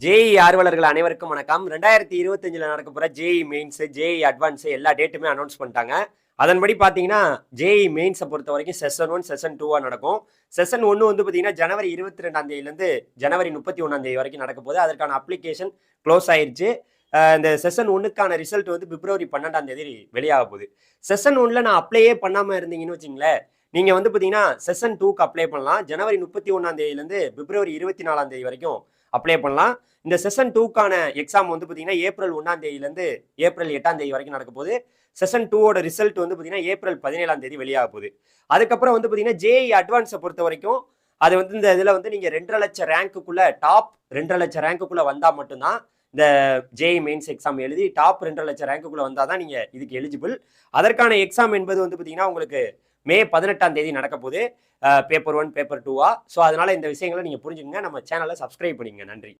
JE ஆர்வலர்கள் அனைவருக்கும் வணக்கம். 2025ல நடக்க போற ஜேஇ மெயின்ஸ், ஜேஇ அட்வான்ஸ் எல்லா டேட்டுமே அனௌன்ஸ் பண்ணிட்டாங்க. அதன்படி பார்த்தீங்கன்னா, ஜேஇ மெயின்ஸை பொறுத்த வரைக்கும் செஷன் 1, செஷன் 2 நடக்கும். செஷன் 1 வந்து பார்த்தீங்கன்னா, ஜனவரி 22ஆம் தேதியிலேருந்து ஜனவரி 31ஆம் தேதி வரைக்கும் நடக்க போகுது. அதற்கான அப்ளிகேஷன் க்ளோஸ் ஆயிருச்சு. இந்த செஷன் 1க்கான ரிசல்ட் வந்து பிப்ரவரி 12ஆம் தேதி வெளியாக போகுது. செஷன் 1ல நான் அப்ளையே பண்ணாம இருந்தீங்கன்னு வச்சுங்களேன், நீங்க வந்து பார்த்தீங்கன்னா, செஷன் 2க்கு அப்ளை பண்ணலாம். ஜனவரி 31ஆம் தேதியிலேருந்து பிப்ரவரி 24ஆம் தேதி வரைக்கும் அப்ளை பண்ணலாம். இந்த செஷன் 2க்கான எக்ஸாம் வந்து பார்த்தீங்கன்னா, ஏப்ரல் 1ஆம் தேதியிலேருந்து ஏப்ரல் 8ஆம் தேதி வரைக்கும் நடக்க போகுது. செஷன் 2ஓட ரிசல்ட் வந்து பார்த்தீங்கன்னா, ஏப்ரல் 17ஆம் தேதி வெளியாக போகுது. அதுக்கப்புறம் வந்து பார்த்தீங்கன்னா, ஜேஇ அட்வான்ஸை பொறுத்த வரைக்கும், அது வந்து இந்த இதில் வந்து நீங்கள் 2,50,000 ரேங்க்குக்குள்ள டாப் 2,50,000 ரேங்க்குக்குள்ள வந்தால் மட்டும்தான் இந்த ஜேஇ மெயின்ஸ் எக்ஸாம் எழுதி டாப் 2,50,000 ரேங்க்குக்குள்ள வந்தால் தான் நீங்கள் இதுக்கு எலிஜிபிள். அதற்கான எக்ஸாம் என்பது வந்து பார்த்தீங்கன்னா, உங்களுக்கு மே 18ஆம் தேதி நடக்க போகுது. Paper 1, paper 2வா. ஸோ அதனால இந்த விஷயங்களை நீங்கள் புரிஞ்சுக்கங்க. நம்ம சேனலை சப்ஸ்கிரைப் பண்ணிக்கங்க. நன்றி.